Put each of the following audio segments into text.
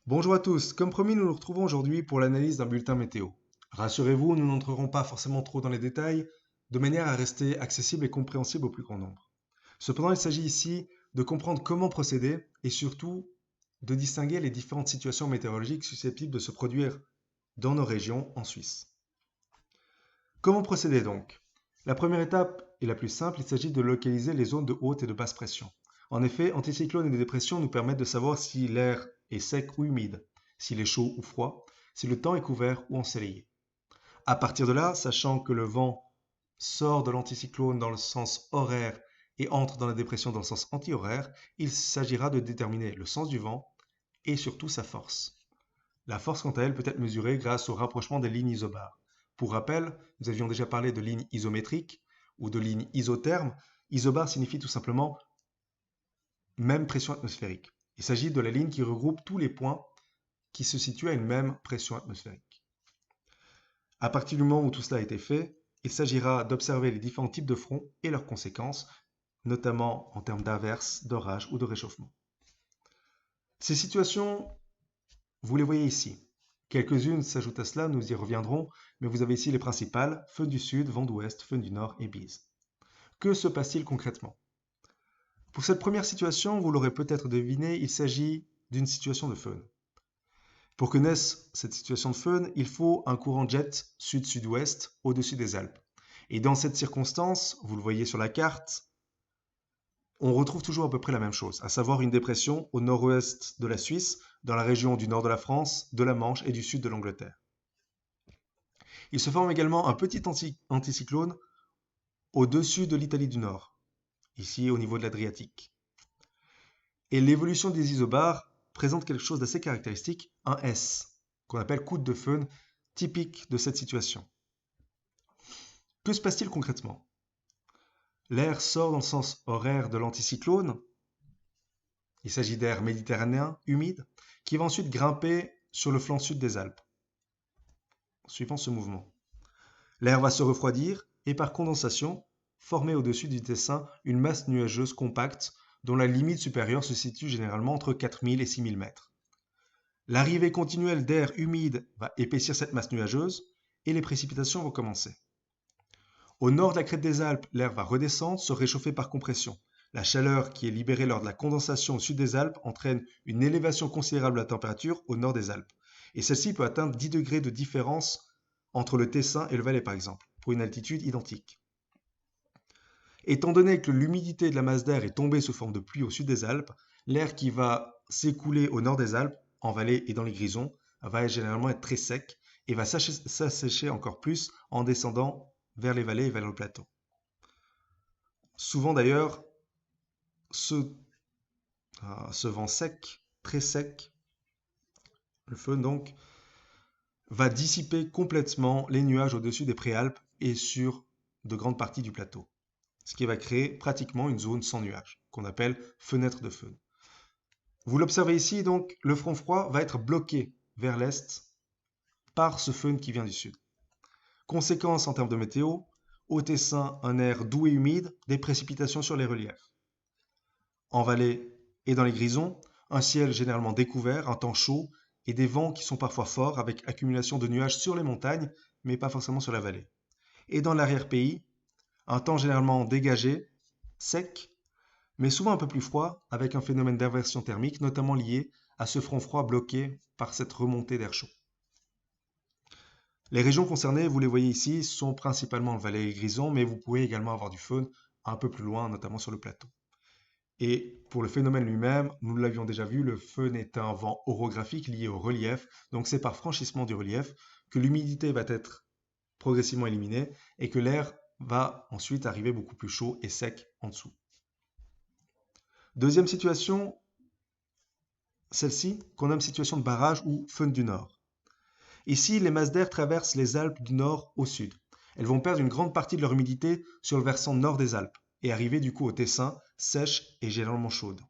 Bonjour à tous, comme promis, nous nous retrouvons aujourd'hui pour l'analyse d'un bulletin météo. Rassurez-vous, nous n'entrerons pas forcément trop dans les détails, de manière à rester accessible et compréhensible au plus grand nombre. Cependant, il s'agit ici de comprendre comment procéder et surtout de distinguer les différentes situations météorologiques susceptibles de se produire dans nos régions en Suisse. Comment procéder donc? La première étape est la plus simple, il s'agit de localiser les zones de haute et de basse pression. En effet, anticyclones et dépressions nous permettent de savoir si l'air est sec ou humide, s'il est chaud ou froid, si le temps est couvert ou ensoleillé. À partir de là, sachant que le vent sort de l'anticyclone dans le sens horaire et entre dans la dépression dans le sens anti-horaire, il s'agira de déterminer le sens du vent et surtout sa force. La force, quant à elle, peut être mesurée grâce au rapprochement des lignes isobares. Pour rappel, nous avions déjà parlé de lignes isométriques ou de lignes isothermes. Isobar signifie tout simplement même pression atmosphérique. Il s'agit de la ligne qui regroupe tous les points qui se situent à une même pression atmosphérique. À partir du moment où tout cela a été fait, il s'agira d'observer les différents types de fronts et leurs conséquences, notamment en termes d'averses, d'orages ou de réchauffement. Ces situations, vous les voyez ici. Quelques-unes s'ajoutent à cela, nous y reviendrons, mais vous avez ici les principales, feux du sud, vent d'ouest, feux du nord et bise. Que se passe-t-il concrètement? Pour cette première situation, vous l'aurez peut-être deviné, il s'agit d'une situation de feu. Pour que naisse cette situation de feu, il faut un courant jet sud-sud-ouest au-dessus des Alpes. Et dans cette circonstance, vous le voyez sur la carte, on retrouve toujours à peu près la même chose, à savoir une dépression au nord-ouest de la Suisse, dans la région du nord de la France, de la Manche et du sud de l'Angleterre. Il se forme également un petit anticyclone au-dessus de l'Italie du Nord, ici au niveau de l'Adriatique. Et l'évolution des isobars présente quelque chose d'assez caractéristique, un S, qu'on appelle coude de Föhn, typique de cette situation. Que se passe-t-il concrètement? L'air sort dans le sens horaire de l'anticyclone, il s'agit d'air méditerranéen humide, qui va ensuite grimper sur le flanc sud des Alpes, suivant ce mouvement. L'air va se refroidir et par condensation, former au-dessus du Tessin une masse nuageuse compacte dont la limite supérieure se situe généralement entre 4000 et 6000 mètres. L'arrivée continuelle d'air humide va épaissir cette masse nuageuse et les précipitations vont commencer. Au nord de la crête des Alpes, l'air va redescendre, se réchauffer par compression. La chaleur qui est libérée lors de la condensation au sud des Alpes entraîne une élévation considérable de la température au nord des Alpes. Et celle-ci peut atteindre 10 degrés de différence entre le Tessin et le Valais par exemple, pour une altitude identique. Étant donné que l'humidité de la masse d'air est tombée sous forme de pluie au sud des Alpes, l'air qui va s'écouler au nord des Alpes, en vallée et dans les grisons, va généralement être très sec et va s'assécher encore plus en descendant vers les vallées et vers le plateau. Souvent d'ailleurs, ce vent sec, très sec, le feu donc, va dissiper complètement les nuages au-dessus des préalpes et sur de grandes parties du plateau, ce qui va créer pratiquement une zone sans nuages, qu'on appelle fenêtre de feu. Vous l'observez ici, donc, le front froid va être bloqué vers l'est par ce feu qui vient du sud. Conséquence en termes de météo, au Tessin, un air doux et humide, des précipitations sur les reliefs. En vallée et dans les grisons, un ciel généralement découvert, un temps chaud et des vents qui sont parfois forts avec accumulation de nuages sur les montagnes, mais pas forcément sur la vallée. Et dans l'arrière-pays, un temps généralement dégagé, sec, mais souvent un peu plus froid, avec un phénomène d'inversion thermique, notamment lié à ce front froid bloqué par cette remontée d'air chaud. Les régions concernées, vous les voyez ici, sont principalement le Valais et Grison, mais vous pouvez également avoir du faune un peu plus loin, notamment sur le plateau. Et pour le phénomène lui-même, nous l'avions déjà vu, le faune est un vent orographique lié au relief, donc c'est par franchissement du relief que l'humidité va être progressivement éliminée et que l'air va ensuite arriver beaucoup plus chaud et sec en dessous. Deuxième situation, celle-ci, qu'on nomme situation de barrage ou faune du Nord. Ici, les masses d'air traversent les Alpes du nord au sud. Elles vont perdre une grande partie de leur humidité sur le versant nord des Alpes et arriver du coup au Tessin, sèche et généralement chaude.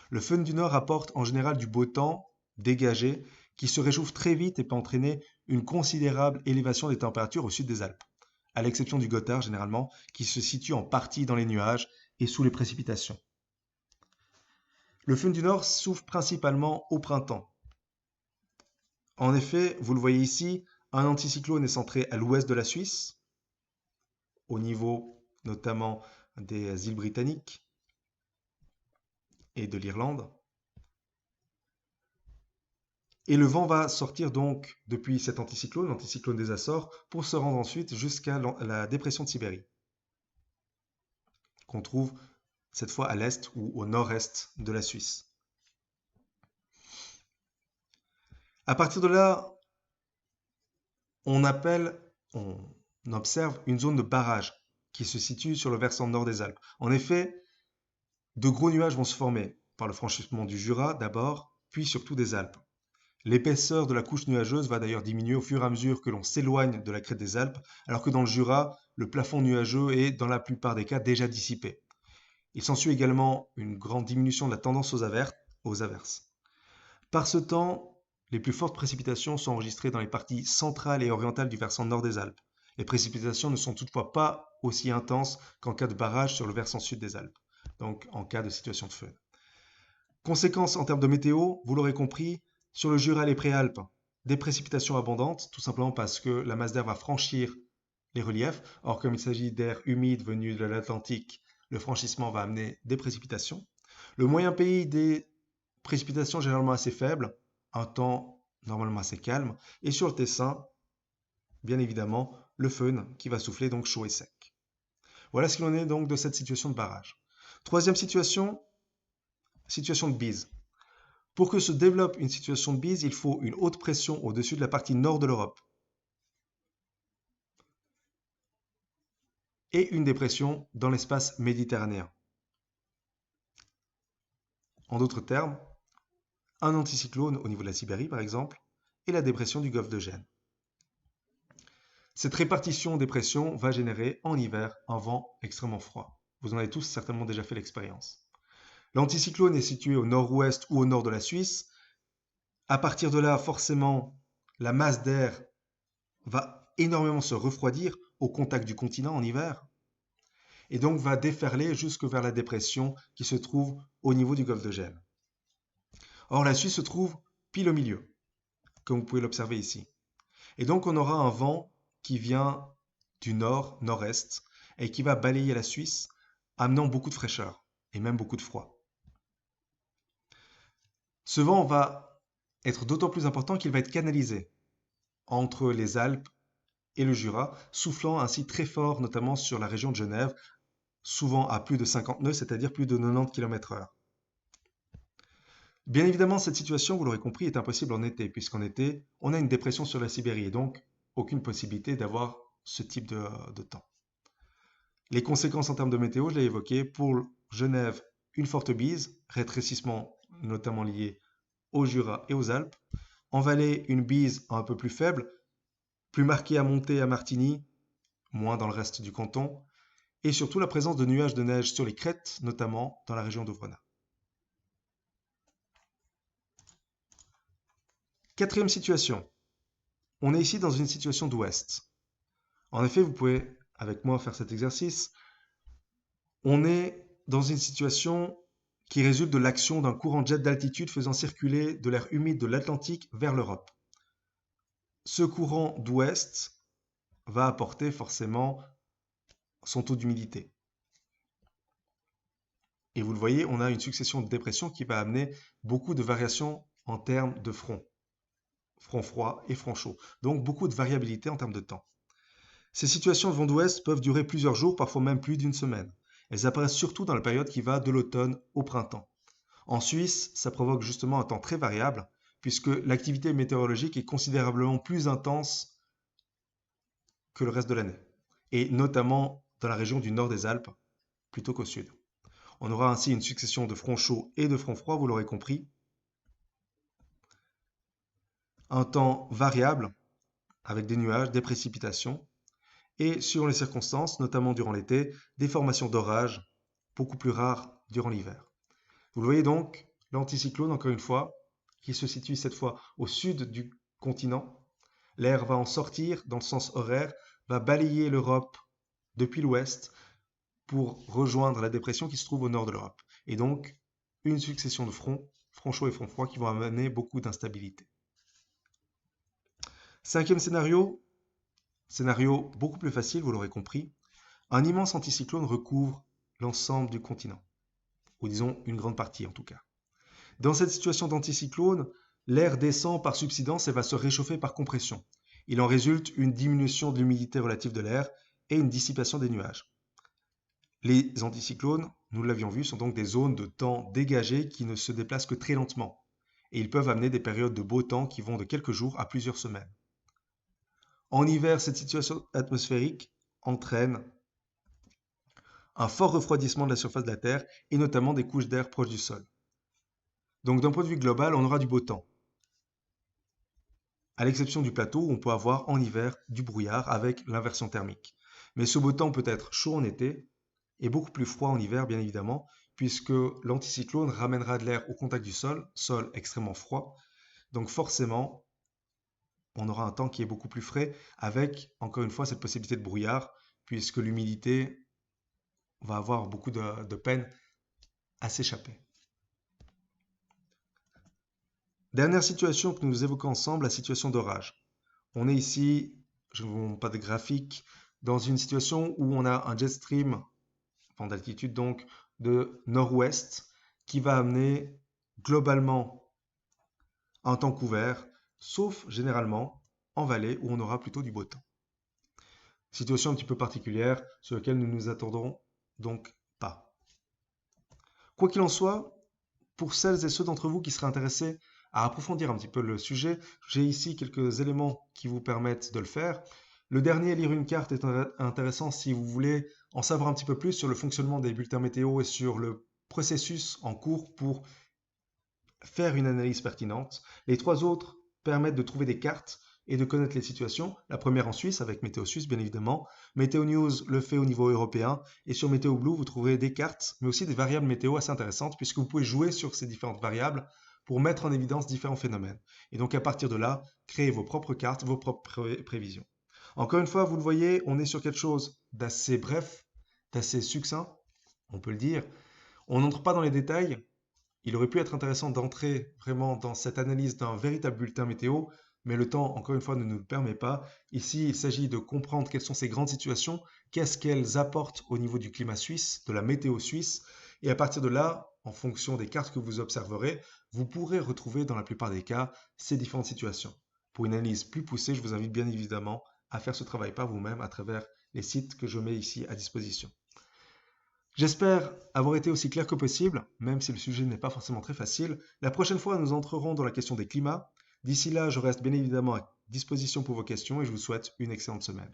Le fön du nord apporte en général du beau temps, dégagé, qui se réchauffe très vite et peut entraîner une considérable élévation des températures au sud des Alpes, à l'exception du Gothard généralement, qui se situe en partie dans les nuages et sous les précipitations. Le fön du nord souffre principalement au printemps, En effet, vous le voyez ici, un anticyclone est centré à l'ouest de la Suisse, au niveau notamment des îles britanniques et de l'Irlande. Et le vent va sortir donc depuis cet anticyclone, l'anticyclone des Açores, pour se rendre ensuite jusqu'à la dépression de Sibérie, qu'on trouve cette fois à l'est ou au nord-est de la Suisse. À partir de là, on observe une zone de barrage qui se situe sur le versant nord des Alpes. En effet, de gros nuages vont se former par le franchissement du Jura d'abord, puis surtout des Alpes. L'épaisseur de la couche nuageuse va d'ailleurs diminuer au fur et à mesure que l'on s'éloigne de la crête des Alpes, alors que dans le Jura, le plafond nuageux est dans la plupart des cas déjà dissipé. Il s'ensuit également une grande diminution de la tendance aux averses. Par ce temps, les plus fortes précipitations sont enregistrées dans les parties centrales et orientales du versant nord des Alpes. Les précipitations ne sont toutefois pas aussi intenses qu'en cas de barrage sur le versant sud des Alpes, donc en cas de situation de feu. Conséquences en termes de météo, vous l'aurez compris, sur le Jura et les Préalpes, des précipitations abondantes, tout simplement parce que la masse d'air va franchir les reliefs. Or, comme il s'agit d'air humide venu de l'Atlantique, le franchissement va amener des précipitations. Le moyen pays, des précipitations généralement assez faibles, un temps normalement assez calme. Et sur le Tessin, bien évidemment, le föhn qui va souffler donc chaud et sec. Voilà ce qu'il en est donc de cette situation de barrage. Troisième situation, situation de bise. Pour que se développe une situation de bise, il faut une haute pression au-dessus de la partie nord de l'Europe et une dépression dans l'espace méditerranéen. En d'autres termes, un anticyclone au niveau de la Sibérie par exemple et la dépression du golfe de Gênes. Cette répartition des pressions va générer en hiver un vent extrêmement froid. Vous en avez tous certainement déjà fait l'expérience. L'anticyclone est situé au nord-ouest ou au nord de la Suisse. À partir de là, forcément, la masse d'air va énormément se refroidir au contact du continent en hiver et donc va déferler jusque vers la dépression qui se trouve au niveau du golfe de Gênes. Or, la Suisse se trouve pile au milieu, comme vous pouvez l'observer ici. Et donc, on aura un vent qui vient du nord, nord-est, et qui va balayer la Suisse, amenant beaucoup de fraîcheur, et même beaucoup de froid. Ce vent va être d'autant plus important qu'il va être canalisé entre les Alpes et le Jura, soufflant ainsi très fort, notamment sur la région de Genève, souvent à plus de 50 nœuds, c'est-à-dire plus de 90 km/h. Bien évidemment, cette situation, vous l'aurez compris, est impossible en été, puisqu'en été, on a une dépression sur la Sibérie, et donc aucune possibilité d'avoir ce type de temps. Les conséquences en termes de météo, je l'ai évoqué, pour Genève, une forte bise, rétrécissement notamment lié au Jura et aux Alpes. En Valais, une bise un peu plus faible, plus marquée à Monté et à Martigny, moins dans le reste du canton, et surtout la présence de nuages de neige sur les crêtes, notamment dans la région d'Auvergne. Quatrième situation. On est ici dans une situation d'ouest. En effet, vous pouvez avec moi faire cet exercice. On est dans une situation qui résulte de l'action d'un courant jet d'altitude faisant circuler de l'air humide de l'Atlantique vers l'Europe. Ce courant d'ouest va apporter forcément son taux d'humidité. Et vous le voyez, on a une succession de dépressions qui va amener beaucoup de variations en termes de front froid et front chaud. Donc beaucoup de variabilité en termes de temps. Ces situations de vent d'ouest peuvent durer plusieurs jours, parfois même plus d'une semaine. Elles apparaissent surtout dans la période qui va de l'automne au printemps. En Suisse, ça provoque justement un temps très variable, puisque l'activité météorologique est considérablement plus intense que le reste de l'année, et notamment dans la région du nord des Alpes, plutôt qu'au sud. On aura ainsi une succession de fronts chauds et de fronts froids, vous l'aurez compris. Un temps variable, avec des nuages, des précipitations, et selon les circonstances, notamment durant l'été, des formations d'orages, beaucoup plus rares durant l'hiver. Vous le voyez donc, l'anticyclone, encore une fois, qui se situe cette fois au sud du continent. L'air va en sortir dans le sens horaire, va balayer l'Europe depuis l'ouest pour rejoindre la dépression qui se trouve au nord de l'Europe. Et donc, une succession de fronts chauds et fronts froids qui vont amener beaucoup d'instabilité. Cinquième scénario beaucoup plus facile, vous l'aurez compris. Un immense anticyclone recouvre l'ensemble du continent, ou disons une grande partie en tout cas. Dans cette situation d'anticyclone, l'air descend par subsidence et va se réchauffer par compression. Il en résulte une diminution de l'humidité relative de l'air et une dissipation des nuages. Les anticyclones, nous l'avions vu, sont donc des zones de temps dégagées qui ne se déplacent que très lentement. Et ils peuvent amener des périodes de beau temps qui vont de quelques jours à plusieurs semaines. En hiver, cette situation atmosphérique entraîne un fort refroidissement de la surface de la Terre et notamment des couches d'air proches du sol. Donc d'un point de vue global, on aura du beau temps, à l'exception du plateau où on peut avoir en hiver du brouillard avec l'inversion thermique. Mais ce beau temps peut être chaud en été et beaucoup plus froid en hiver, bien évidemment, puisque l'anticyclone ramènera de l'air au contact du sol extrêmement froid. Donc forcément, on aura un temps qui est beaucoup plus frais avec, encore une fois, cette possibilité de brouillard, puisque l'humidité va avoir beaucoup de peine à s'échapper. Dernière situation que nous évoquons ensemble, la situation d'orage. On est ici, je ne vous montre pas de graphique, dans une situation où on a un jet stream, en d'altitude donc, de nord-ouest, qui va amener globalement un temps couvert, sauf généralement en vallée où on aura plutôt du beau temps. Situation un petit peu particulière sur laquelle nous nous attendrons donc pas. Quoi qu'il en soit, pour celles et ceux d'entre vous qui seraient intéressés à approfondir un petit peu le sujet, j'ai ici quelques éléments qui vous permettent de le faire. Le dernier, lire une carte, est intéressant si vous voulez en savoir un petit peu plus sur le fonctionnement des bulletins météo et sur le processus en cours pour faire une analyse pertinente. Les trois autres permettent de trouver des cartes et de connaître les situations. La première en Suisse, avec Météo Suisse, bien évidemment. Météo News le fait au niveau européen. Et sur Météo Blue, vous trouverez des cartes, mais aussi des variables météo assez intéressantes, puisque vous pouvez jouer sur ces différentes variables pour mettre en évidence différents phénomènes. Et donc, à partir de là, créer vos propres cartes, vos propres prévisions. Encore une fois, vous le voyez, on est sur quelque chose d'assez bref, d'assez succinct, on peut le dire. On n'entre pas dans les détails. Il aurait pu être intéressant d'entrer vraiment dans cette analyse d'un véritable bulletin météo, mais le temps, encore une fois, ne nous le permet pas. Ici, il s'agit de comprendre quelles sont ces grandes situations, qu'est-ce qu'elles apportent au niveau du climat suisse, de la météo suisse, et à partir de là, en fonction des cartes que vous observerez, vous pourrez retrouver dans la plupart des cas ces différentes situations. Pour une analyse plus poussée, je vous invite bien évidemment à faire ce travail par vous-même à travers les sites que je mets ici à disposition. J'espère avoir été aussi clair que possible, même si le sujet n'est pas forcément très facile. La prochaine fois, nous entrerons dans la question des climats. D'ici là, je reste bien évidemment à disposition pour vos questions et je vous souhaite une excellente semaine.